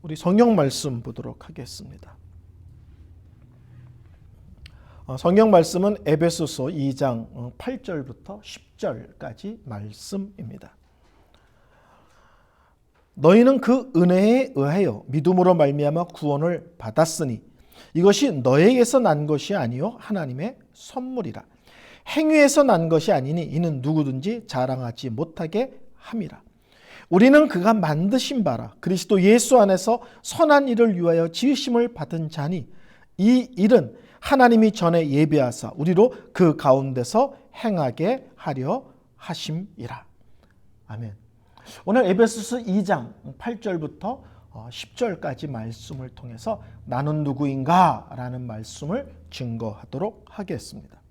우리 성경 말씀 보도록 하겠습니다. 성경 말씀은 에베소서 2장 8절부터 10절까지 말씀입니다. 너희는 그 은혜에 의하여 믿음으로 말미암아 구원을 받았으니 이것이 너에게서 난 것이 아니요 하나님의 선물이라. 행위에서 난 것이 아니니 이는 누구든지 자랑하지 못하게 함이라. 우리는 그가 만드신 바라 그리스도 예수 안에서 선한 일을 위하여 지으심을 받은 자니 이 일은 하나님이 전에 예비하사 우리로 그 가운데서 행하게 하려 하심이라. 아멘. 오늘 에베소서 2장 8절부터 10절까지 말씀을 통해서 나는 누구인가 라는 말씀을 증거하도록 하겠습니다.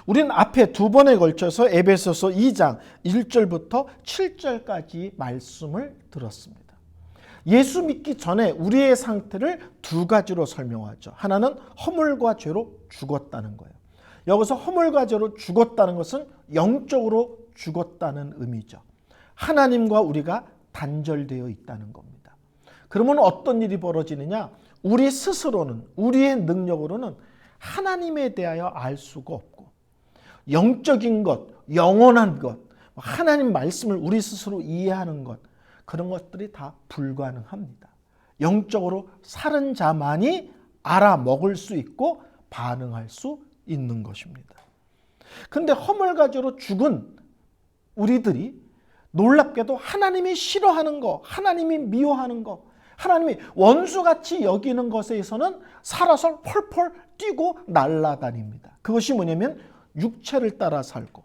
우리는 앞에 두 번에 걸쳐서 에베소서 2장 1절부터 7절까지 말씀을 들었습니다. 예수 믿기 전에 우리의 상태를 두 가지로 설명하죠. 하나는 허물과 죄로 죽었다는 거예요. 여기서 허물과 죄로 죽었다는 것은 영적으로 죽었다는 의미죠. 하나님과 우리가 단절되어 있다는 겁니다. 그러면 어떤 일이 벌어지느냐? 우리 스스로는, 우리의 능력으로는 하나님에 대하여 알 수가 없고 영적인 것, 영원한 것, 하나님 말씀을 우리 스스로 이해하는 것, 그런 것들이 다 불가능합니다. 영적으로 살은 자만이 알아먹을 수 있고 반응할 수 있는 것입니다. 그런데 허물가지로 죽은 우리들이 놀랍게도 하나님이 싫어하는 거, 하나님이 미워하는 거, 하나님이 원수같이 여기는 것에서는 살아서 펄펄 뛰고 날아다닙니다. 그것이 뭐냐면 육체를 따라 살고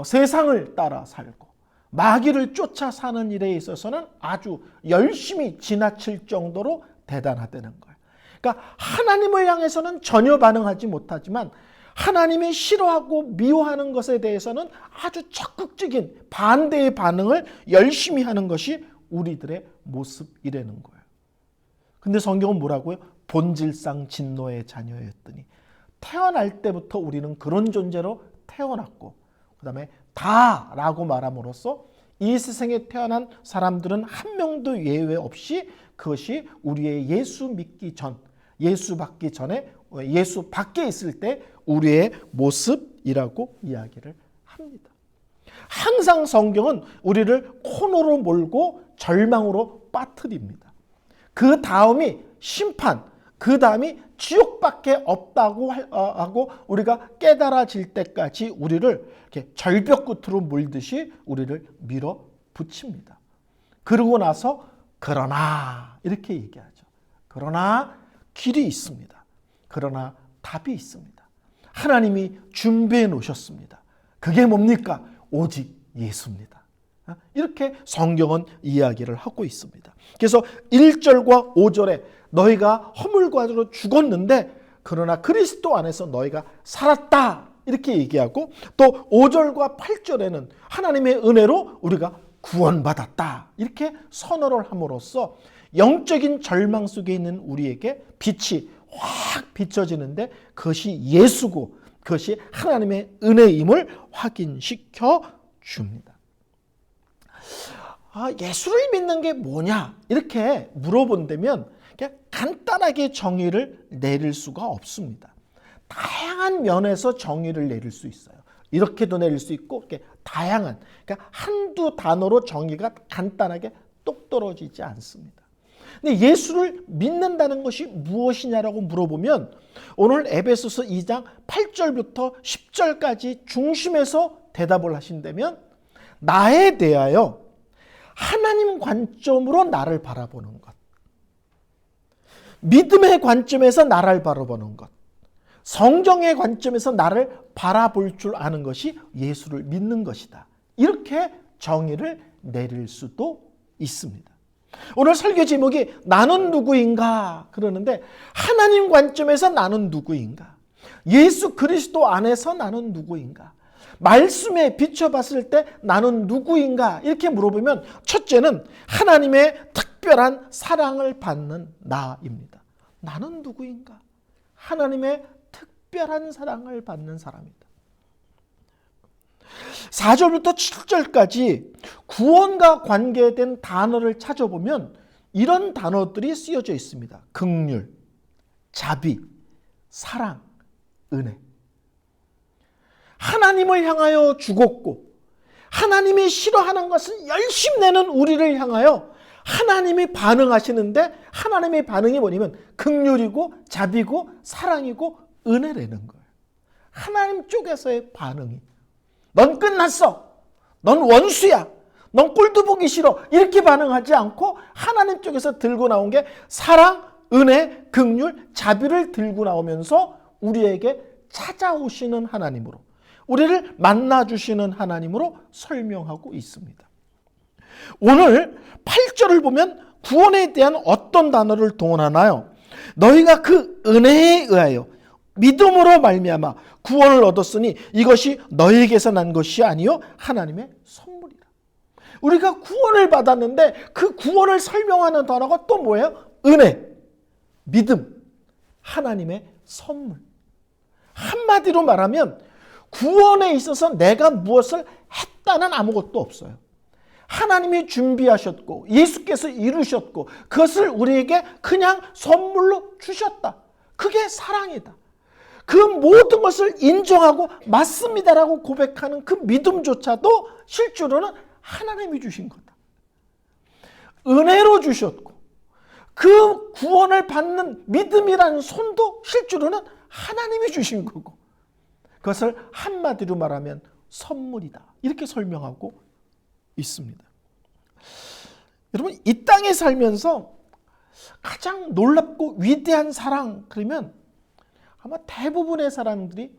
세상을 따라 살고 마귀를 쫓아 사는 일에 있어서는 아주 열심히 지나칠 정도로 대단하다는 거예요. 그러니까 하나님을 향해서는 전혀 반응하지 못하지만 하나님이 싫어하고 미워하는 것에 대해서는 아주 적극적인 반대의 반응을 열심히 하는 것이 우리들의 모습이라는 거예요. 근데 성경은 뭐라고요? 본질상 진노의 자녀였더니 태어날 때부터 우리는 그런 존재로 태어났고 그 다음에 다라고 말함으로써 이 세상에 태어난 사람들은 한 명도 예외 없이 그것이 우리의 예수 믿기 전, 예수 받기 전에, 예수 밖에 있을 때 우리의 모습이라고 이야기를 합니다. 항상 성경은 우리를 코너로 몰고 절망으로 빠뜨립니다. 그 다음이 심판, 그 다음이 지옥밖에 없다고 하고 우리가 깨달아질 때까지 우리를 이렇게 절벽 끝으로 몰듯이 우리를 밀어붙입니다. 그러고 나서 그러나 이렇게 얘기하죠. 그러나 길이 있습니다. 그러나 답이 있습니다. 하나님이 준비해 놓으셨습니다. 그게 뭡니까? 오직 예수입니다. 이렇게 성경은 이야기를 하고 있습니다. 그래서 1절과 5절에 너희가 허물과로 죽었는데 그러나 그리스도 안에서 너희가 살았다 이렇게 얘기하고 또 5절과 8절에는 하나님의 은혜로 우리가 구원받았다 이렇게 선언을 함으로써 영적인 절망 속에 있는 우리에게 빛이 확 비춰지는데 그것이 예수고 그것이 하나님의 은혜임을 확인시켜 줍니다. 예수를 믿는 게 뭐냐 이렇게 물어본다면 그냥 간단하게 정의를 내릴 수가 없습니다. 다양한 면에서 정의를 내릴 수 있어요. 이렇게도 내릴 수 있고 이렇게 다양한, 그러니까 한두 단어로 정의가 간단하게 똑 떨어지지 않습니다. 근데 예수를 믿는다는 것이 무엇이냐라고 물어보면 오늘 에베소서 2장 8절부터 10절까지 중심에서 대답을 하신다면 나에 대하여 하나님 관점으로 나를 바라보는 것, 믿음의 관점에서 나를 바라보는 것, 성경의 관점에서 나를 바라볼 줄 아는 것이 예수를 믿는 것이다. 이렇게 정의를 내릴 수도 있습니다. 오늘 설교 제목이 나는 누구인가 그러는데 하나님 관점에서 나는 누구인가? 예수 그리스도 안에서 나는 누구인가? 말씀에 비춰봤을 때 나는 누구인가? 이렇게 물어보면 첫째는 하나님의 특별한 사랑을 받는 나입니다. 나는 누구인가? 하나님의 특별한 사랑을 받는 사람이다. 4절부터 7절까지 구원과 관계된 단어를 찾아보면 이런 단어들이 쓰여져 있습니다. 긍휼, 자비, 사랑, 은혜. 하나님을 향하여 죽었고 하나님이 싫어하는 것은 열심내는 우리를 향하여 하나님이 반응하시는데 하나님의 반응이 뭐냐면 긍휼이고 자비고 사랑이고 은혜라는 거예요. 하나님 쪽에서의 반응이. 넌 끝났어. 넌 원수야. 넌 꼴도 보기 싫어. 이렇게 반응하지 않고 하나님 쪽에서 들고 나온 게 사랑, 은혜, 긍휼, 자비를 들고 나오면서 우리에게 찾아오시는 하나님으로, 우리를 만나주시는 하나님으로 설명하고 있습니다. 오늘 8절을 보면 구원에 대한 어떤 단어를 동원하나요? 너희가 그 은혜에 의하여 믿음으로 말미암아 구원을 얻었으니 이것이 너희에게서 난 것이 아니요 하나님의 선물이라. 우리가 구원을 받았는데 그 구원을 설명하는 단어가 또 뭐예요? 은혜, 믿음, 하나님의 선물. 한마디로 말하면 구원에 있어서 내가 무엇을 했다는 아무것도 없어요. 하나님이 준비하셨고 예수께서 이루셨고 그것을 우리에게 그냥 선물로 주셨다. 그게 사랑이다. 그 모든 것을 인정하고 맞습니다라고 고백하는 그 믿음조차도 실제로는 하나님이 주신 거다. 은혜로 주셨고 그 구원을 받는 믿음이라는 손도 실제로는 하나님이 주신 거고 그것을 한마디로 말하면 선물이다. 이렇게 설명하고 있습니다. 여러분, 이 땅에 살면서 가장 놀랍고 위대한 사랑 그러면 아마 대부분의 사람들이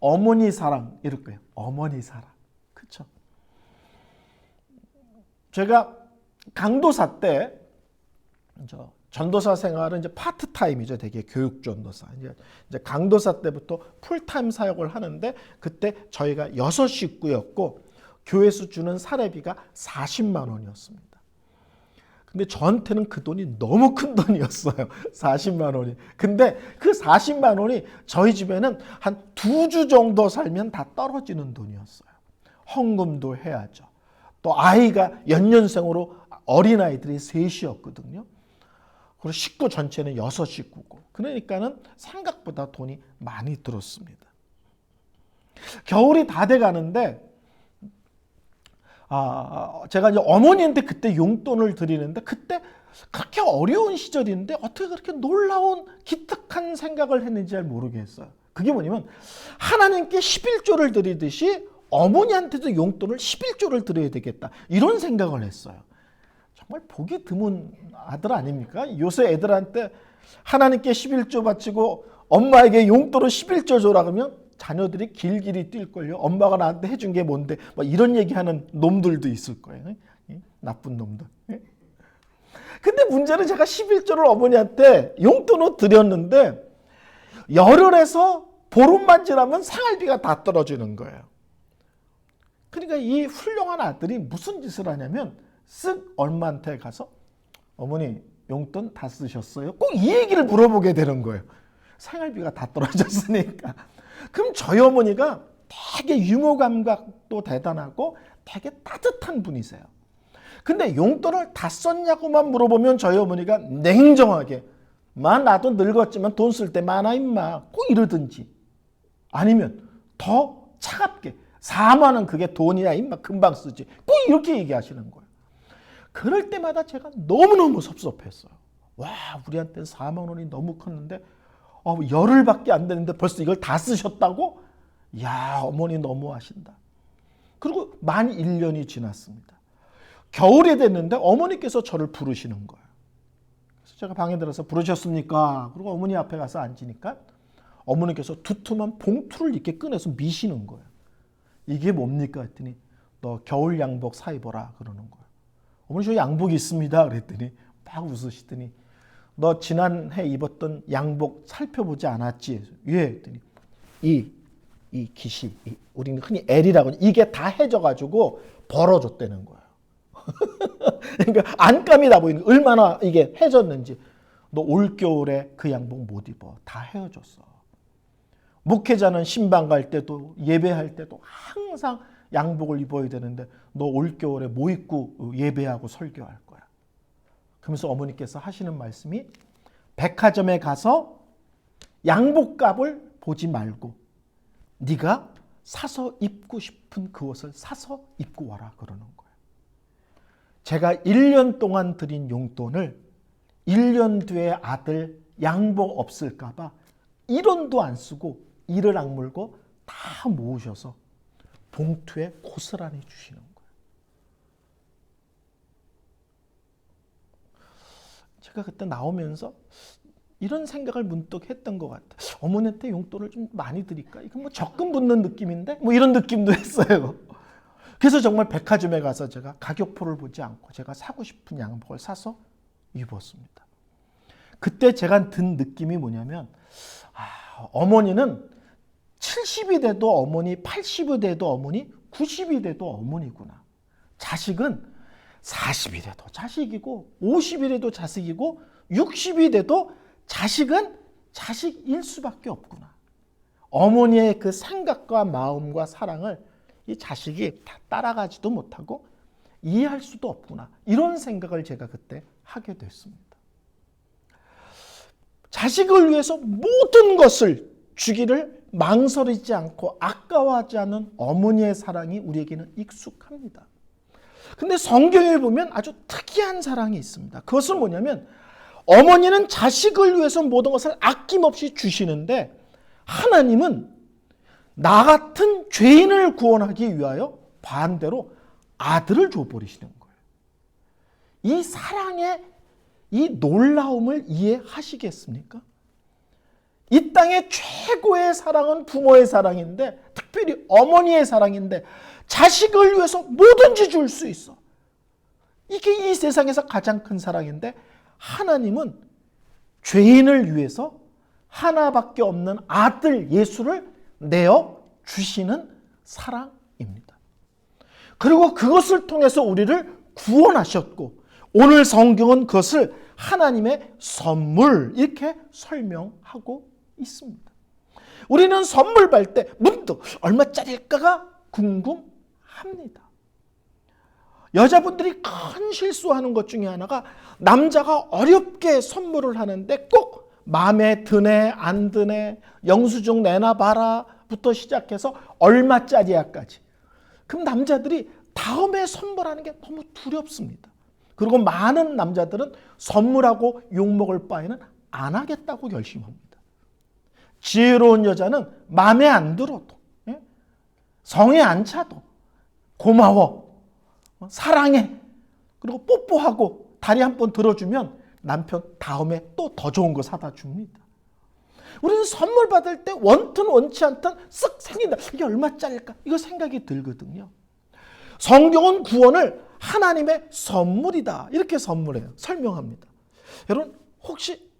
어머니 사랑 이럴 거예요. 어머니 사랑. 그렇죠? 제가 강도사 때 전도사 생활은 이제 파트타임이죠. 되게 교육 전도사. 이제 강도사 때부터 풀타임 사역을 하는데 그때 저희가 6 식구였고 교회에서 주는 사례비가 40만 원이었습니다. 근데 저한테는 그 돈이 너무 큰 돈이었어요. 40만 원이. 근데 그 40만 원이 저희 집에는 한 2주 정도 살면 다 떨어지는 돈이었어요. 헌금도 해야죠. 또 아이가 연년생으로 어린아이들이 3이었거든요. 그리고 식구 전체는 6 식구고. 그러니까는 생각보다 돈이 많이 들었습니다. 겨울이 다 돼 가는데 제가 이제 어머니한테 그때 용돈을 드리는데 그때 그렇게 어려운 시절인데 어떻게 그렇게 놀라운 기특한 생각을 했는지 잘 모르겠어요. 그게 뭐냐면 하나님께 11조를 드리듯이 어머니한테도 용돈을 11조를 드려야 되겠다. 이런 생각을 했어요. 정말 보기 드문 아들 아닙니까? 요새 애들한테 하나님께 11조 바치고 엄마에게 용돈을 11조 줘라 그러면 자녀들이 길길이 뛸걸요. 엄마가 나한테 해준 게 뭔데 막 이런 얘기하는 놈들도 있을 거예요. 나쁜 놈들. 근데 문제는 제가 11조를 어머니한테 용돈으로 드렸는데 열흘에서 보름만 지나면 생활비가 다 떨어지는 거예요. 그러니까 이 훌륭한 아들이 무슨 짓을 하냐면 쓱 엄마한테 가서 어머니 용돈 다 쓰셨어요? 꼭 이 얘기를 물어보게 되는 거예요. 생활비가 다 떨어졌으니까. 그럼 저희 어머니가 되게 유머 감각도 대단하고 되게 따뜻한 분이세요. 근데 용돈을 다 썼냐고만 물어보면 저희 어머니가 냉정하게 나도 늙었지만 돈 쓸 때 많아 임마 꼭 이러든지 아니면 더 차갑게 4만 원 그게 돈이야 임마 금방 쓰지 꼭 이렇게 얘기하시는 거예요. 그럴 때마다 제가 너무너무 섭섭했어요. 와 우리한테는 4만 원이 너무 컸는데 열흘밖에 안 되는데 벌써 이걸 다 쓰셨다고? 야 어머니 너무하신다. 그리고 만 1년이 지났습니다. 겨울이 됐는데 어머니께서 저를 부르시는 거예요. 그래서 제가 방에 들어서 부르셨습니까? 그리고 어머니 앞에 가서 앉으니까 어머니께서 두툼한 봉투를 이렇게 꺼내서 미시는 거예요. 이게 뭡니까? 했더니 너 겨울 양복 사 입어라 그러는 거예요. 어머니 저 양복이 있습니다. 그랬더니 막 웃으시더니 너 지난해 입었던 양복 살펴보지 않았지? 예. 했더니 이 깃이 우리는 흔히 L이라고 이게 다 해져가지고 벌어졌다는 거예요. 그러니까 안감이 나 보이는 거예요. 얼마나 이게 해졌는지. 너 올겨울에 그 양복 못 입어. 다 헤어졌어. 목회자는 신방 갈 때도 예배할 때도 항상 양복을 입어야 되는데 너 올겨울에 뭐 입고 예배하고 설교할 거야. 그러면서 어머니께서 하시는 말씀이 백화점에 가서 양복값을 보지 말고 네가 사서 입고 싶은 그 옷을 사서 입고 와라 그러는 거예요. 제가 1년 동안 드린 용돈을 1년 뒤에 아들 양복 없을까 봐 1원도 안 쓰고 이를 악물고 다 모으셔서 봉투에 고스란히 주시는 거예요. 제가 그때 나오면서 이런 생각을 문득 했던 것 같아요. 어머니한테 용돈을 좀 많이 드릴까? 이건 뭐 적금 붙는 느낌인데? 뭐 이런 느낌도 했어요. 그래서 정말 백화점에 가서 제가 가격표를 보지 않고 제가 사고 싶은 양복을 사서 입었습니다. 그때 제가 든 느낌이 뭐냐면 어머니는 70이 돼도 어머니, 80이 돼도 어머니, 90이 돼도 어머니구나. 자식은 40이 돼도 자식이고 50이 돼도 자식이고 60이 돼도 자식은 자식일 수밖에 없구나. 어머니의 그 생각과 마음과 사랑을 이 자식이 다 따라가지도 못하고 이해할 수도 없구나. 이런 생각을 제가 그때 하게 됐습니다. 자식을 위해서 모든 것을 주기를 망설이지 않고 아까워하지 않는 어머니의 사랑이 우리에게는 익숙합니다. 근데 성경에 보면 아주 특이한 사랑이 있습니다. 그것은 뭐냐면 어머니는 자식을 위해서 모든 것을 아낌없이 주시는데 하나님은 나 같은 죄인을 구원하기 위하여 반대로 아들을 줘버리시는 거예요. 이 사랑의 이 놀라움을 이해하시겠습니까? 이 땅의 최고의 사랑은 부모의 사랑인데 특별히 어머니의 사랑인데 자식을 위해서 뭐든지 줄 수 있어. 이게 이 세상에서 가장 큰 사랑인데 하나님은 죄인을 위해서 하나밖에 없는 아들 예수를 내어 주시는 사랑입니다. 그리고 그것을 통해서 우리를 구원하셨고 오늘 성경은 그것을 하나님의 선물 이렇게 설명하고 있습니다. 우리는 선물 받을 때 문득 얼마짜리일까가 궁금합니다. 여자분들이 큰 실수하는 것 중에 하나가 남자가 어렵게 선물을 하는데 꼭 마음에 드네 안 드네 영수증 내놔 봐라 부터 시작해서 얼마짜리야까지. 그럼 남자들이 다음에 선물하는 게 너무 두렵습니다. 그리고 많은 남자들은 선물하고 욕먹을 바에는 안 하겠다고 결심합니다. 지혜로운 여자는 마음에 안 들어도 성에 안 차도 고마워 사랑해 그리고 뽀뽀하고 다리 한 번 들어주면 남편 다음에 또 더 좋은 거 사다 줍니다. 우리는 선물 받을 때 원튼 원치 않든 쓱 생긴다. 이게 얼마짜리일까? 이거 생각이 들거든요. 성경은 구원을 하나님의 선물이다. 이렇게 설명합니다. 여러분 혹시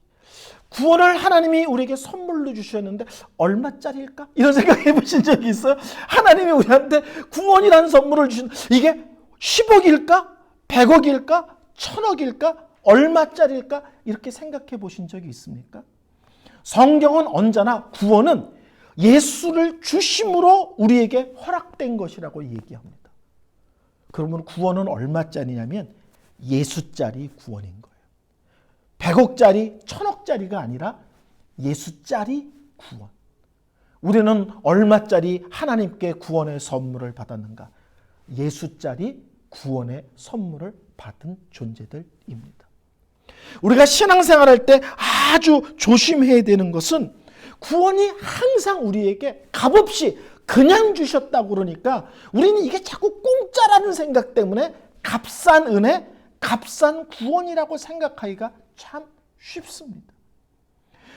구원을 하나님이 우리에게 선물로 주셨는데 얼마짜리일까? 이런 생각 해보신 적이 있어요? 하나님이 우리한테 구원이라는 선물을 주신 이게 10억일까? 100억일까? 1000억일까? 얼마짜리일까? 이렇게 생각해 보신 적이 있습니까? 성경은 언제나 구원은 예수를 주심으로 우리에게 허락된 것이라고 얘기합니다. 그러면 구원은 얼마짜리냐면 예수짜리 구원인 거예요. 100억짜리, 1000억짜리가 아니라 예수짜리 구원. 우리는 얼마짜리 하나님께 구원의 선물을 받았는가? 예수짜리 구원의 선물을 받은 존재들입니다. 우리가 신앙생활할 때 아주 조심해야 되는 것은 구원이 항상 우리에게 값없이 그냥 주셨다고 그러니까 우리는 이게 자꾸 공짜라는 생각 때문에 값싼 은혜, 값싼 구원이라고 생각하기가 참 쉽습니다.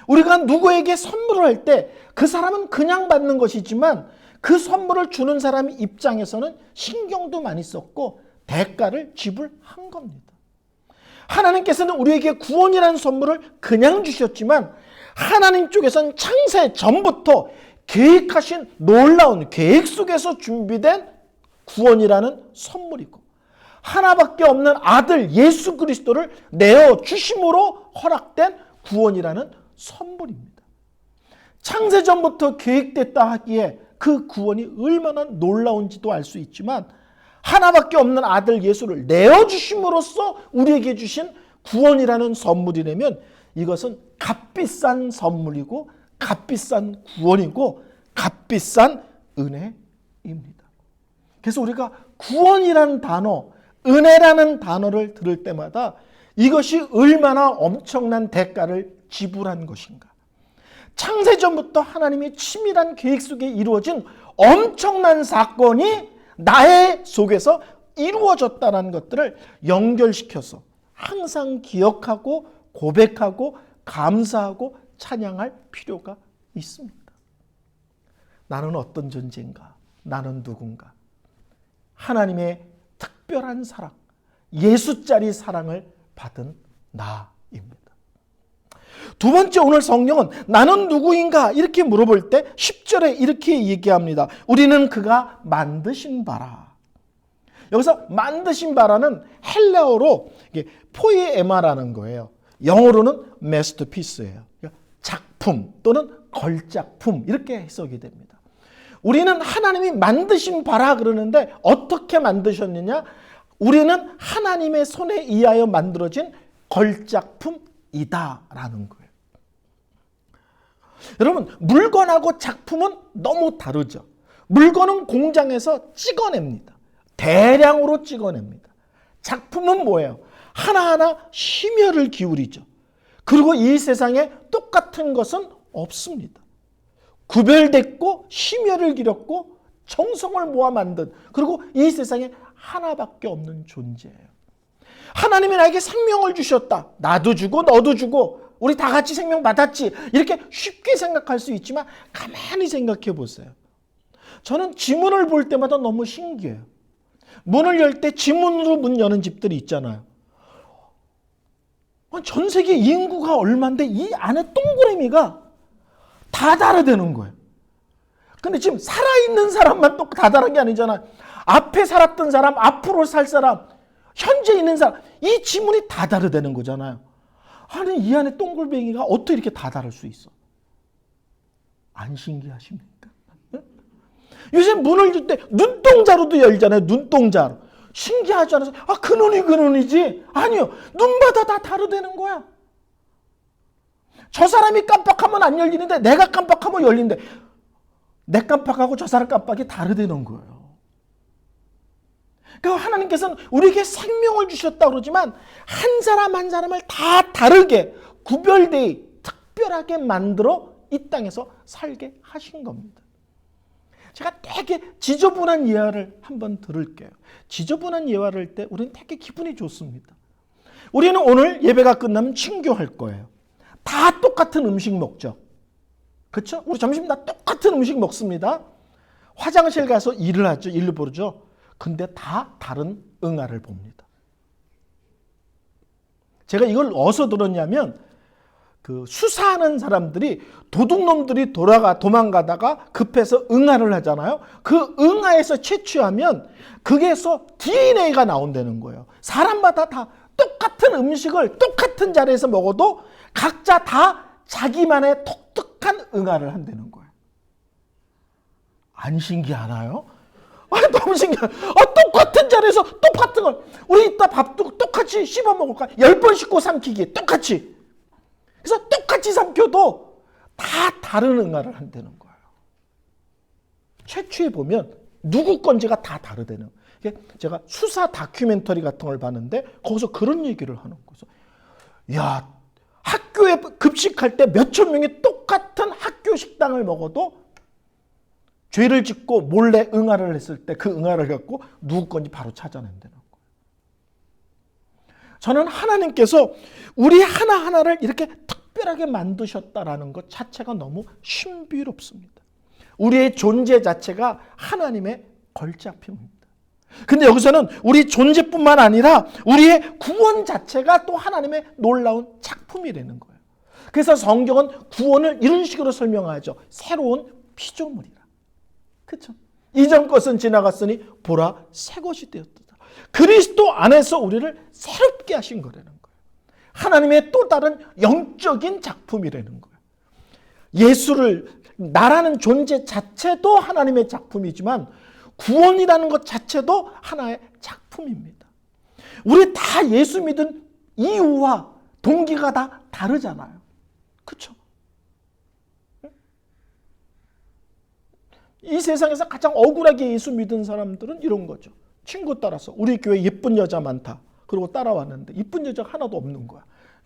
우리가 누구에게 선물을 할 때 그 사람은 그냥 받는 것이지만 그 선물을 주는 사람 입장에서는 신경도 많이 썼고 대가를 지불한 겁니다. 하나님께서는 우리에게 구원이라는 선물을 그냥 주셨지만 하나님 쪽에서는 창세 전부터 계획하신 놀라운 계획 속에서 준비된 구원이라는 선물이고 하나밖에 없는 아들 예수 그리스도를 내어 주심으로 허락된 구원이라는 선물입니다. 창세 전부터 계획됐다 하기에 그 구원이 얼마나 놀라운지도 알 수 있지만 하나밖에 없는 아들 예수를 내어 주심으로써 우리에게 주신 구원이라는 선물이라면 이것은 값비싼 선물이고 값비싼 구원이고 값비싼 은혜입니다. 그래서 우리가 구원이라는 단어, 은혜라는 단어를 들을 때마다 이것이 얼마나 엄청난 대가를 지불한 것인가. 창세전부터 하나님의 치밀한 계획 속에 이루어진 엄청난 사건이 나의 속에서 이루어졌다는 것들을 연결시켜서 항상 기억하고 고백하고 감사하고 찬양할 필요가 있습니다. 나는 어떤 존재인가? 나는 누군가? 하나님의 특별한 사랑, 예수짜리 사랑을 받은 나입니다. 두 번째, 오늘 성령은 나는 누구인가? 이렇게 물어볼 때 10절에 이렇게 얘기합니다. 우리는 그가 만드신 바라. 여기서 만드신 바라는 헬라어로 포이에마라는 거예요. 영어로는 masterpiece예요. 작품 또는 걸작품 이렇게 해석이 됩니다. 우리는 하나님이 만드신 바라 그러는데 어떻게 만드셨느냐? 우리는 하나님의 손에 의하여 만들어진 걸작품이다라는 거예요. 여러분, 물건하고 작품은 너무 다르죠. 물건은 공장에서 찍어냅니다. 대량으로 찍어냅니다. 작품은 뭐예요? 하나하나 심혈을 기울이죠. 그리고 이 세상에 똑같은 것은 없습니다. 구별됐고 심혈을 기렸고 정성을 모아 만든, 그리고 이 세상에 하나밖에 없는 존재예요. 하나님이 나에게 생명을 주셨다. 나도 주고 너도 주고 우리 다 같이 생명 받았지. 이렇게 쉽게 생각할 수 있지만 가만히 생각해 보세요. 저는 지문을 볼 때마다 너무 신기해요. 문을 열 때 지문으로 문 여는 집들이 있잖아요. 전 세계 인구가 얼마인데 이 안에 동그라미가 다 다르다는 거예요. 근데 지금 살아있는 사람만 또 다 다른 게 아니잖아요. 앞에 살았던 사람, 앞으로 살 사람, 현재 있는 사람, 이 지문이 다 다르다는 거잖아요. 아니, 이 안에 동글뱅이가 어떻게 이렇게 다 다를 수 있어? 안 신기하십니까? 요새 문을 열 때 눈동자로도 열잖아요. 눈동자로. 신기하지 않아서 그 눈이 그 눈이지? 아니요. 눈마다 다 다르다는 거야. 저 사람이 깜빡하면 안 열리는데 내가 깜빡하면 열리는데 내 깜빡하고 저 사람 깜빡이 다르다는 거예요. 그러니까 하나님께서는 우리에게 생명을 주셨다고 그러지만 한 사람 한 사람을 다 다르게 구별되어 특별하게 만들어 이 땅에서 살게 하신 겁니다. 제가 되게 지저분한 예화를 한번 들을게요. 지저분한 예화를 할 때 우리는 되게 기분이 좋습니다. 우리는 오늘 예배가 끝나면 친교할 거예요. 다 똑같은 음식 먹죠. 그렇죠? 우리 점심 다 똑같은 음식 먹습니다. 화장실 가서 일을 하죠. 일을 보죠. 근데 다 다른 응아를 봅니다. 제가 이걸 어디서 들었냐면 수사하는 사람들이 도둑놈들이 도망가다가 급해서 응아를 하잖아요. 그 응아에서 채취하면 거기에서 DNA가 나온다는 거예요. 사람마다 다 똑같은 음식을 똑같은 자리에서 먹어도 각자 다 자기만의 독특한 응아를 한다는 거예요. 안 신기하나요? 너무 신기해. 똑같은 자리에서 똑같은 걸. 우리 이따 밥도 똑같이 씹어 먹을까? 10번 씹고 삼키기 똑같이. 그래서 똑같이 삼켜도 다 다른 응아를 한다는 거예요. 채취해 보면 누구 건지가 다 다르다는 거예요. 제가 수사 다큐멘터리 같은 걸 봤는데 거기서 그런 얘기를 하는 거예요. 야, 학교에 급식할 때 몇천 명이 똑같은 학교 식당을 먹어도 죄를 짓고 몰래 응아를 했을 때 그 응아를 갖고 누구 건지 바로 찾아낸다는 거예요. 저는 하나님께서 우리 하나하나를 이렇게 특별하게 만드셨다라는 것 자체가 너무 신비롭습니다. 우리의 존재 자체가 하나님의 걸작품입니다. 근데 여기서는 우리 존재뿐만 아니라 우리의 구원 자체가 또 하나님의 놀라운 작품이라는 거예요. 그래서 성경은 구원을 이런 식으로 설명하죠. 새로운 피조물이라. 그렇죠? 이전 것은 지나갔으니 보라 새 것이 되었다. 그리스도 안에서 우리를 새롭게 하신 거라는 거예요. 하나님의 또 다른 영적인 작품이라는 거예요. 예수를 나라는 존재 자체도 하나님의 작품이지만 구원이라는 것 자체도 하나의 작품입니다. 우리 다 예수 믿은 이유와 동기가 다 다르잖아요. 그렇죠? 이 세상에서 가장 억울하게 예수 믿은 사람들은 이런 거죠. 친구 따라서 우리 교회 예쁜 여자 많다. 그리고 따라왔는데 이쁜 여자가 하나도 없는 거야.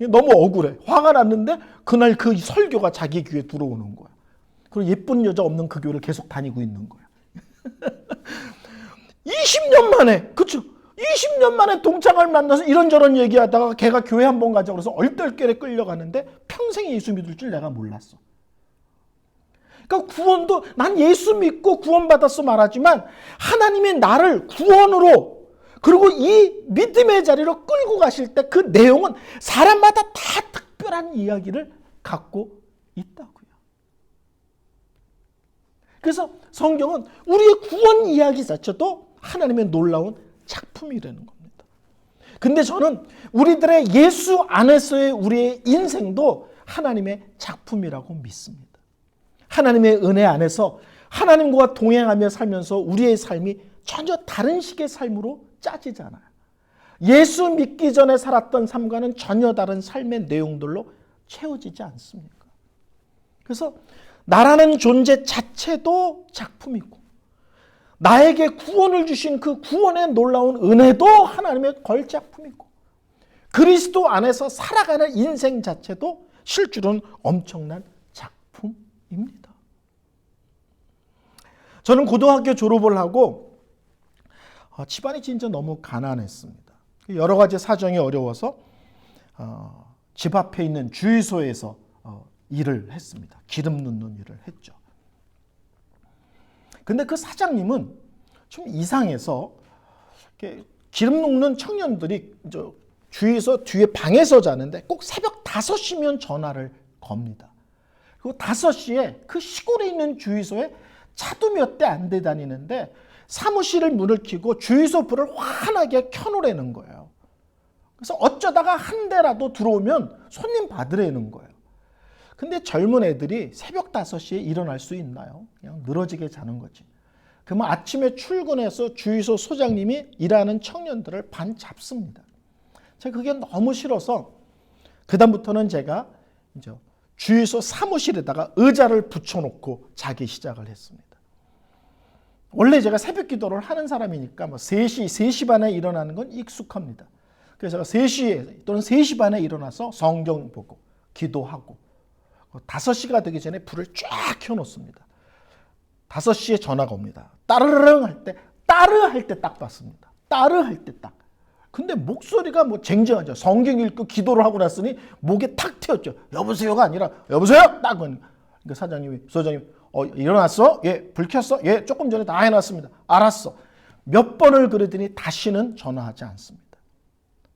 너무 억울해. 화가 났는데 그날 그 설교가 자기 귀에 들어오는 거야. 그리고 예쁜 여자 없는 그 교회를 계속 다니고 있는 거야. 20년 만에, 그쵸? 20년 만에 동창을 만나서 이런저런 얘기하다가 걔가 교회 한번 가자고 그래서 얼떨결에 끌려가는데 평생 예수 믿을 줄 내가 몰랐어. 그러니까 구원도 난 예수 믿고 구원받았어 말하지만 하나님이 나를 구원으로 그리고 이 믿음의 자리로 끌고 가실 때 그 내용은 사람마다 다 특별한 이야기를 갖고 있다고요. 그래서 성경은 우리의 구원 이야기 자체도 하나님의 놀라운 작품이라는 겁니다. 근데 저는 우리들의 예수 안에서의 우리의 인생도 하나님의 작품이라고 믿습니다. 하나님의 은혜 안에서 하나님과 동행하며 살면서 우리의 삶이 전혀 다른 식의 삶으로 짜지잖아요. 예수 믿기 전에 살았던 삶과는 전혀 다른 삶의 내용들로 채워지지 않습니까? 그래서 나라는 존재 자체도 작품이고 나에게 구원을 주신 그 구원의 놀라운 은혜도 하나님의 걸작품이고 그리스도 안에서 살아가는 인생 자체도 실제로는 엄청난 작품입니다. 저는 고등학교 졸업을 하고 집안이 진짜 너무 가난했습니다. 여러 가지 사정이 어려워서 집 앞에 있는 주유소에서 일을 했습니다. 기름 넣는 일을 했죠. 근데 그 사장님은 좀 이상해서 기름 넣는 청년들이 주유소 뒤에 방에서 자는데 꼭 새벽 5시면 전화를 겁니다. 그리고 5시에 그 시골에 있는 주유소에 차도 몇 대 안 돼 다니는데 사무실을 문을 켜고 주유소 불을 환하게 켜놓으라는 거예요. 그래서 어쩌다가 한 대라도 들어오면 손님 받으라는 거예요. 근데 젊은 애들이 새벽 5시에 일어날 수 있나요? 그냥 늘어지게 자는 거지. 그러면 아침에 출근해서 주유소 소장님이 일하는 청년들을 반 잡습니다. 제가 그게 너무 싫어서 그다음부터는 제가 이제 주유소 사무실에다가 의자를 붙여놓고 자기 시작을 했습니다. 원래 제가 새벽 기도를 하는 사람이니까 3시 반에 일어나는 건 익숙합니다. 그래서 제가 3시에 또는 3시 반에 일어나서 성경 보고 기도하고 5시가 되기 전에 불을 쫙 켜놓습니다. 5시에 전화가 옵니다. 따르릉 할 때, 따르 할 때 딱 받습니다. 따르 할 때 딱. 근데 목소리가 쟁쟁하죠. 성경 읽고 기도를 하고 났으니 목에 탁 튀었죠. 여보세요가 아니라 여보세요? 딱. 그러니까 소장님이 일어났어? 예. 불 켰어? 예. 조금 전에 다 해놨습니다. 알았어. 몇 번을 그러더니 다시는 전화하지 않습니다.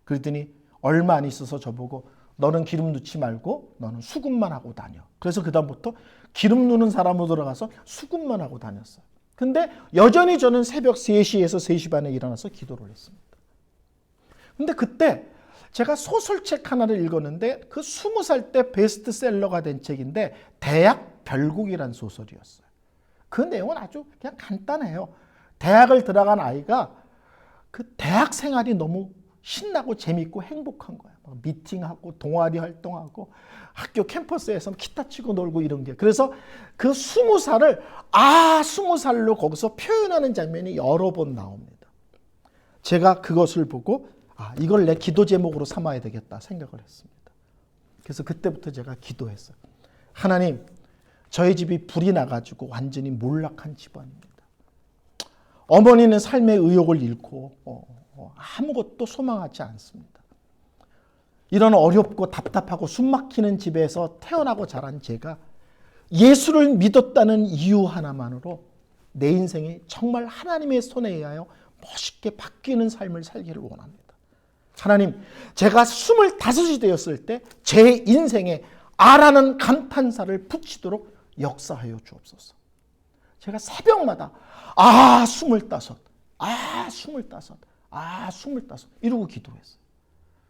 그러더니 얼마 안 있어서 저보고 너는 기름 넣지 말고 너는 수금만 하고 다녀. 그래서 그다음부터 기름 넣는 사람으로 들어가서 수금만 하고 다녔어요. 근데 여전히 저는 새벽 3시에서 3시 반에 일어나서 기도를 했습니다. 근데 그때 제가 소설책 하나를 읽었는데 그 20살 때 베스트셀러가 된 책인데 대학 별곡이란 소설이었어요. 그 내용은 아주 그냥 간단해요. 대학을 들어간 아이가 그 대학 생활이 너무 신나고 재밌고 행복한 거예요. 미팅하고 동아리 활동하고 학교 캠퍼스에서 기타 치고 놀고 이런 게. 그래서 그 20살을 20살로 거기서 표현하는 장면이 여러 번 나옵니다. 제가 그것을 보고 이걸 내 기도 제목으로 삼아야 되겠다 생각을 했습니다. 그래서 그때부터 제가 기도했어요. 하나님, 저희 집이 불이 나가지고 완전히 몰락한 집안입니다. 어머니는 삶의 의욕을 잃고 아무것도 소망하지 않습니다. 이런 어렵고 답답하고 숨막히는 집에서 태어나고 자란 제가 예수를 믿었다는 이유 하나만으로 내 인생이 정말 하나님의 손에 의하여 멋있게 바뀌는 삶을 살기를 원합니다. 하나님, 제가 25이 되었을 때 제 인생에 아라는 감탄사를 붙이도록 역사하여 주옵소서. 제가 새벽마다 25, 25 이러고 기도했어요.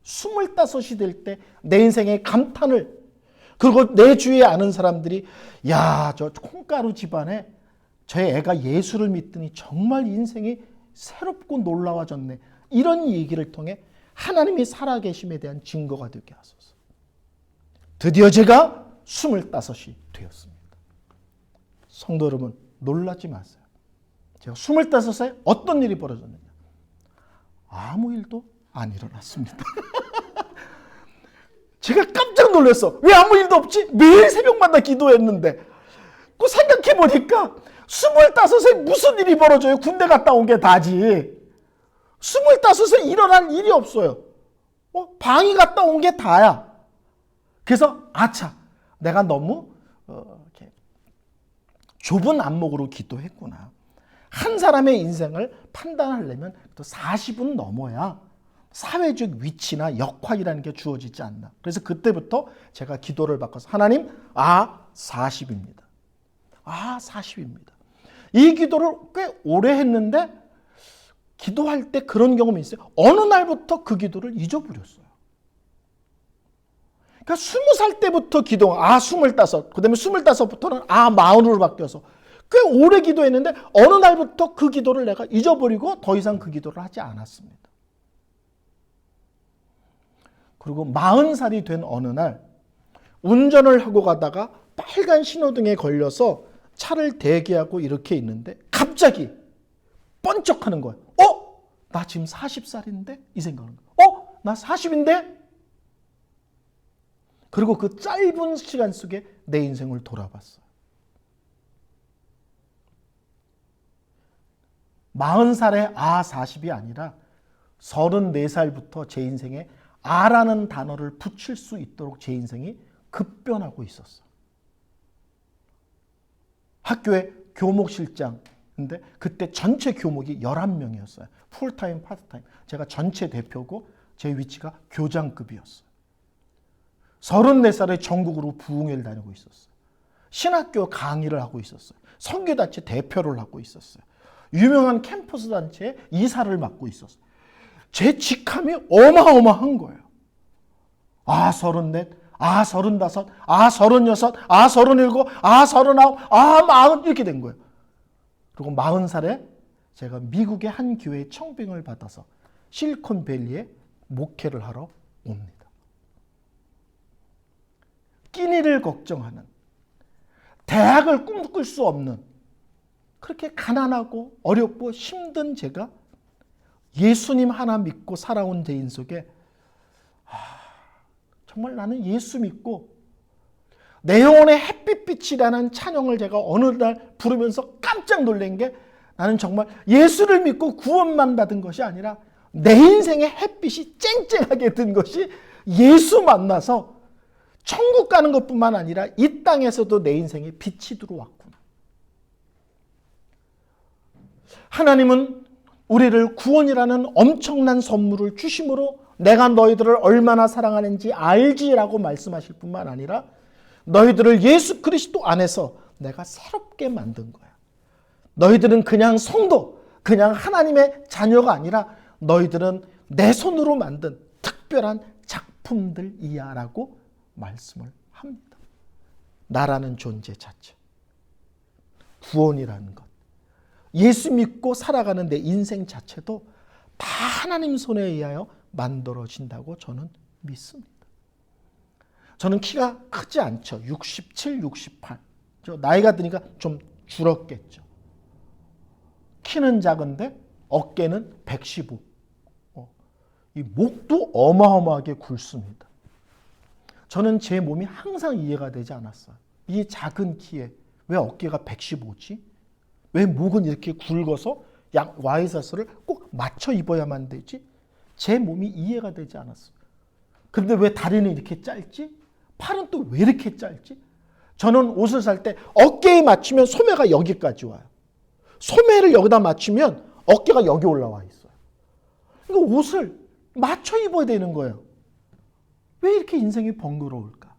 25이 될 때 내 인생의 감탄을, 그리고 내 주위에 아는 사람들이 저 콩가루 집안에 저의 애가 예수를 믿더니 정말 인생이 새롭고 놀라워졌네, 이런 얘기를 통해 하나님이 살아계심에 대한 증거가 되게 하소서. 드디어 제가 25이 되었습니다. 성도 여러분, 놀라지 마세요. 제가 25세 어떤 일이 벌어졌느냐? 아무 일도 안 일어났습니다. 제가 깜짝 놀랐어. 왜 아무 일도 없지? 매일 새벽마다 기도했는데. 그 생각해보니까 25세 무슨 일이 벌어져요? 군대 갔다 온 게 다지. 25세 일어날 일이 없어요. 방위 갔다 온 게 다야. 그래서 아차, 내가 너무 이렇게 좁은 안목으로 기도했구나. 한 사람의 인생을 판단하려면 또 40은 넘어야 사회적 위치나 역할이라는 게 주어지지 않나. 그래서 그때부터 제가 기도를 바꿔서 하나님, 40입니다. 40입니다. 이 기도를 꽤 오래 했는데 기도할 때 그런 경험이 있어요. 어느 날부터 그 기도를 잊어버렸어요. 그러니까 20살 때부터 기도, 25, 그 다음에 25부터는 40으로 바뀌어서 꽤 오래 기도했는데 어느 날부터 그 기도를 내가 잊어버리고 더 이상 그 기도를 하지 않았습니다. 그리고 40살이 된 어느 날 운전을 하고 가다가 빨간 신호등에 걸려서 차를 대기하고 이렇게 있는데 갑자기 번쩍하는 거예요. 나 지금 40살인데? 이 생각은. 나 40인데? 그리고 그 짧은 시간 속에 내 인생을 돌아봤어요. 40살에 40이 아니라 34살부터 제 인생에 아라는 단어를 붙일 수 있도록 제 인생이 급변하고 있었어요. 학교에 교목실장인데 그때 전체 교목이 11명이었어요. 풀타임, 파트타임. 제가 전체 대표고 제 위치가 교장급이었어요. 34살에 전국으로 부흥회를 다니고 있었어요. 신학교 강의를 하고 있었어요. 선교단체 대표를 하고 있었어요. 유명한 캠퍼스 단체의 이사를 맡고 있었어요. 제 직함이 어마어마한 거예요. 34, 35, 36, 37, 39, 40 이렇게 된 거예요. 그리고 40살에 제가 미국의 한 교회의 청빙을 받아서 실리콘밸리에 목회를 하러 옵니다. 끼니를 걱정하는, 대학을 꿈꿀 수 없는, 그렇게 가난하고 어렵고 힘든 제가 예수님 하나 믿고 살아온 제 인생 속에 정말 나는 예수 믿고 내 영혼의 햇빛빛이라는 찬양을 제가 어느 날 부르면서 깜짝 놀란 게 나는 정말 예수를 믿고 구원만 받은 것이 아니라 내 인생의 햇빛이 쨍쨍하게 든 것이 예수 만나서 천국 가는 것뿐만 아니라 이 땅에서도 내 인생에 빛이 들어왔구나. 하나님은 우리를 구원이라는 엄청난 선물을 주심으로 내가 너희들을 얼마나 사랑하는지 알지라고 말씀하실 뿐만 아니라 너희들을 예수 그리스도 안에서 내가 새롭게 만든 거야. 너희들은 그냥 성도, 그냥 하나님의 자녀가 아니라 너희들은 내 손으로 만든 특별한 작품들이야 라고 말씀을 합니다. 나라는 존재 자체, 구원이라는 것, 예수 믿고 살아가는 내 인생 자체도 다 하나님 손에 의하여 만들어진다고 저는 믿습니다. 저는 키가 크지 않죠. 67, 68. 저 나이가 드니까 좀 줄었겠죠. 키는 작은데 어깨는 115. 이 목도 어마어마하게 굵습니다. 저는 제 몸이 항상 이해가 되지 않았어요. 이 작은 키에 왜 어깨가 115지? 왜 목은 이렇게 굵어서 와이셔츠를 꼭 맞춰 입어야만 되지? 제 몸이 이해가 되지 않았어요. 그런데 왜 다리는 이렇게 짧지? 팔은 또 왜 이렇게 짧지? 저는 옷을 살 때 어깨에 맞추면 소매가 여기까지 와요. 소매를 여기다 맞추면 어깨가 여기 올라와 있어요. 그러니까 옷을 맞춰 입어야 되는 거예요. 왜 이렇게 인생이 번거로울까?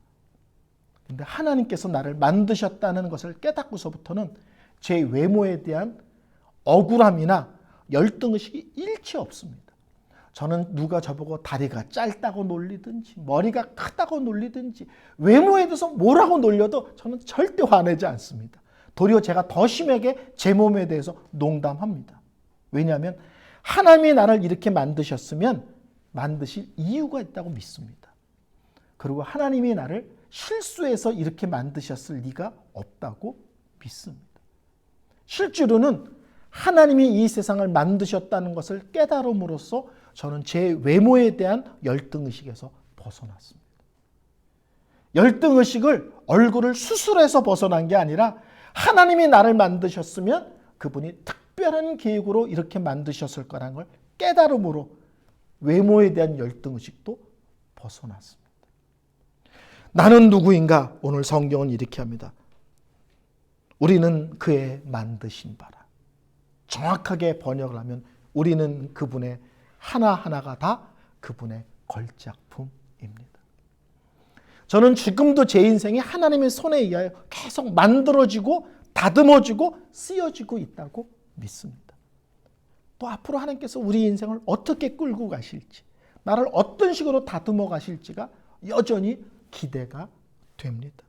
근데 하나님께서 나를 만드셨다는 것을 깨닫고서부터는 제 외모에 대한 억울함이나 열등의식이 일치 없습니다. 저는 누가 저보고 다리가 짧다고 놀리든지 머리가 크다고 놀리든지 외모에 대해서 뭐라고 놀려도 저는 절대 화내지 않습니다. 도리어 제가 더 심하게 제 몸에 대해서 농담합니다. 왜냐하면 하나님이 나를 이렇게 만드셨으면 만드실 이유가 있다고 믿습니다. 그리고 하나님이 나를 실수해서 이렇게 만드셨을 리가 없다고 믿습니다. 실제로는 하나님이 이 세상을 만드셨다는 것을 깨달음으로써 저는 제 외모에 대한 열등의식에서 벗어났습니다. 열등의식을 얼굴을 수술해서 벗어난 게 아니라 하나님이 나를 만드셨으면 그분이 특별한 계획으로 이렇게 만드셨을 거라는 걸 깨달음으로 외모에 대한 열등의식도 벗어났습니다. 나는 누구인가? 오늘 성경은 이렇게 합니다. 우리는 그의 만드신 바라. 정확하게 번역을 하면 우리는 그분의 하나하나가 다 그분의 걸작품입니다. 저는 지금도 제 인생이 하나님의 손에 의하여 계속 만들어지고 다듬어지고 쓰여지고 있다고 믿습니다. 또 앞으로 하나님께서 우리 인생을 어떻게 끌고 가실지, 나를 어떤 식으로 다듬어 가실지가 여전히 기대가 됩니다.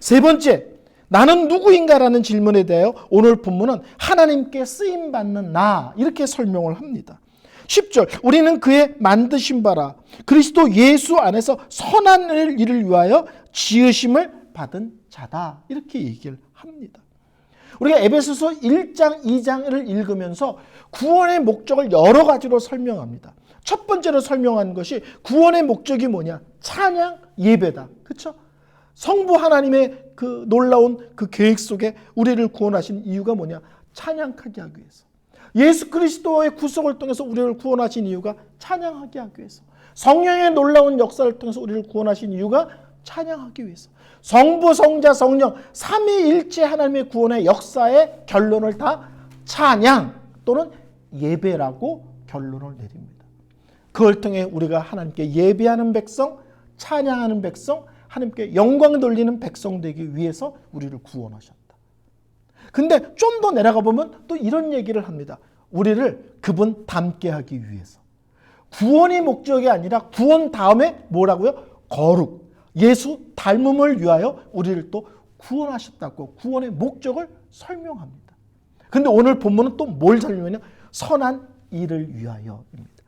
세 번째, 나는 누구인가라는 질문에 대하여 오늘 본문은 하나님께 쓰임받는 나 이렇게 설명을 합니다. 10절, 우리는 그의 만드신 바라 그리스도 예수 안에서 선한 일을 위하여 지으심을 받은 자다 이렇게 얘기를 합니다. 우리가 에베소서 1장 2장을 읽으면서 구원의 목적을 여러 가지로 설명합니다. 첫 번째로 설명한 것이 구원의 목적이 뭐냐? 찬양, 예배다. 그렇죠? 성부 하나님의 그 놀라운 그 계획 속에 우리를 구원하신 이유가 뭐냐? 찬양하게 하기 위해서. 예수 그리스도의 구속을 통해서 우리를 구원하신 이유가 찬양하게 하기 위해서. 성령의 놀라운 역사를 통해서 우리를 구원하신 이유가 찬양하기 위해서. 성부, 성자, 성령 삼위일체 하나님의 구원의 역사의 결론을 다 찬양 또는 예배라고 결론을 내립니다. 그걸 통해 우리가 하나님께 예배하는 백성, 찬양하는 백성, 하나님께 영광 돌리는 백성 되기 위해서 우리를 구원하셨다. 근데 좀 더 내려가 보면 또 이런 얘기를 합니다. 우리를 그분 닮게 하기 위해서. 구원이 목적이 아니라 구원 다음에 뭐라고요? 거룩. 예수 닮음을 위하여 우리를 또 구원하셨다고 구원의 목적을 설명합니다. 근데 오늘 본문은 또 뭘 설명하냐? 선한 일을 위하여입니다.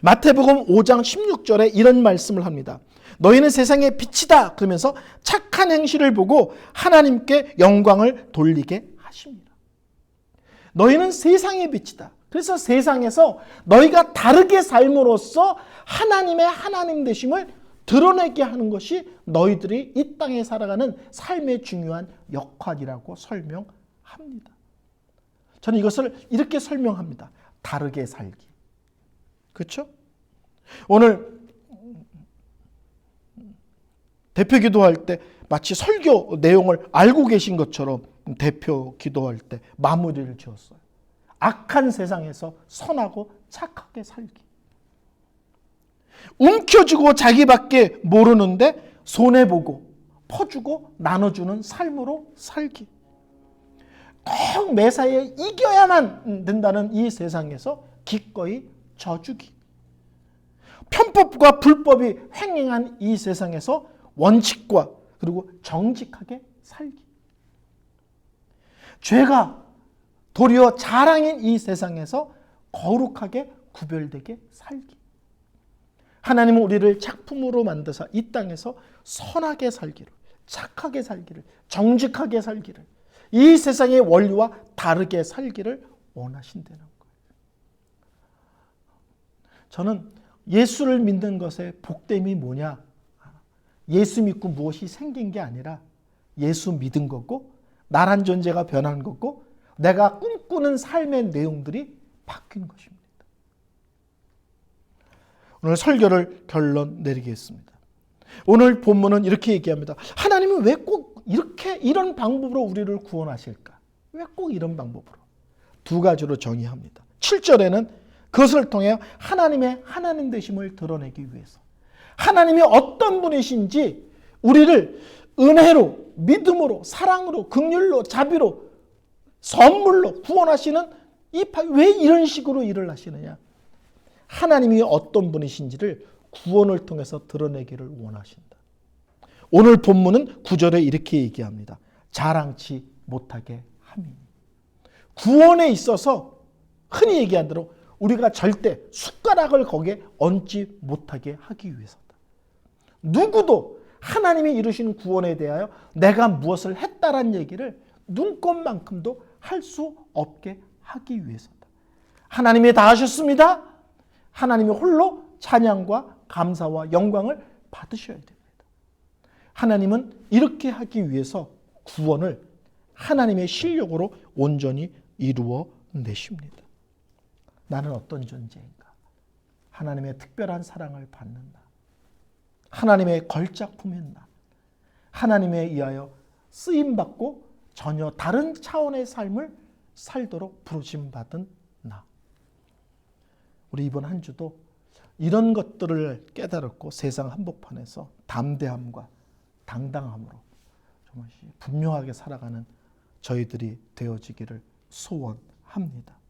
마태복음 5장 16절에 이런 말씀을 합니다. 너희는 세상의 빛이다 그러면서 착한 행실을 보고 하나님께 영광을 돌리게 하십니다. 너희는 세상의 빛이다. 그래서 세상에서 너희가 다르게 삶으로써 하나님의 하나님 되심을 드러내게 하는 것이 너희들이 이 땅에 살아가는 삶의 중요한 역할이라고 설명합니다. 저는 이것을 이렇게 설명합니다. 다르게 살기. 그렇죠? 오늘 대표 기도할 때 마치 설교 내용을 알고 계신 것처럼 대표 기도할 때 마무리를 지었어요. 악한 세상에서 선하고 착하게 살기. 움켜쥐고 자기밖에 모르는데 손해보고 퍼주고 나눠주는 삶으로 살기. 꼭 매사에 이겨야만 된다는 이 세상에서 기꺼이 져주기. 편법과 불법이 횡행한 이 세상에서 원칙과 그리고 정직하게 살기. 죄가 도리어 자랑인 이 세상에서 거룩하게 구별되게 살기. 하나님은 우리를 작품으로 만드사 이 땅에서 선하게 살기를, 착하게 살기를, 정직하게 살기를, 이 세상의 원리와 다르게 살기를 원하신다는 거예요. 저는 예수를 믿는 것의 복됨이 뭐냐? 예수 믿고 무엇이 생긴 게 아니라 예수 믿은 거고 나란 존재가 변한 거고 내가 꿈꾸는 삶의 내용들이 바뀐 것입니다. 오늘 설교를 결론 내리겠습니다. 오늘 본문은 이렇게 얘기합니다. 하나님은 왜 꼭 이렇게 이런 방법으로 우리를 구원하실까? 왜 꼭 이런 방법으로? 두 가지로 정의합니다. 7절에는 그것을 통해 하나님의 하나님 되심을 드러내기 위해서 하나님이 어떤 분이신지 우리를 은혜로, 믿음으로, 사랑으로, 긍휼로, 자비로, 선물로 구원하시는 왜 이런 식으로 일을 하시느냐? 하나님이 어떤 분이신지를 구원을 통해서 드러내기를 원하신다. 오늘 본문은 9절에 이렇게 얘기합니다. 자랑치 못하게 함이니. 구원에 있어서 흔히 얘기한 대로 우리가 절대 숟가락을 거기에 얹지 못하게 하기 위해서다. 누구도 하나님이 이루신 구원에 대하여 내가 무엇을 했다란 얘기를 눈꼽만큼도 할 수 없게 하기 위해서다. 하나님이 다 하셨습니다. 하나님이 홀로 찬양과 감사와 영광을 받으셔야 됩니다. 하나님은 이렇게 하기 위해서 구원을 하나님의 실력으로 온전히 이루어 내십니다. 나는 어떤 존재인가? 하나님의 특별한 사랑을 받는다. 하나님의 걸작품인 나. 하나님에 의하여 쓰임받고 전혀 다른 차원의 삶을 살도록 부르심받은 나. 우리 이번 한 주도 이런 것들을 깨달았고 세상 한복판에서 담대함과 당당함으로 정말 분명하게 살아가는 저희들이 되어지기를 소원합니다.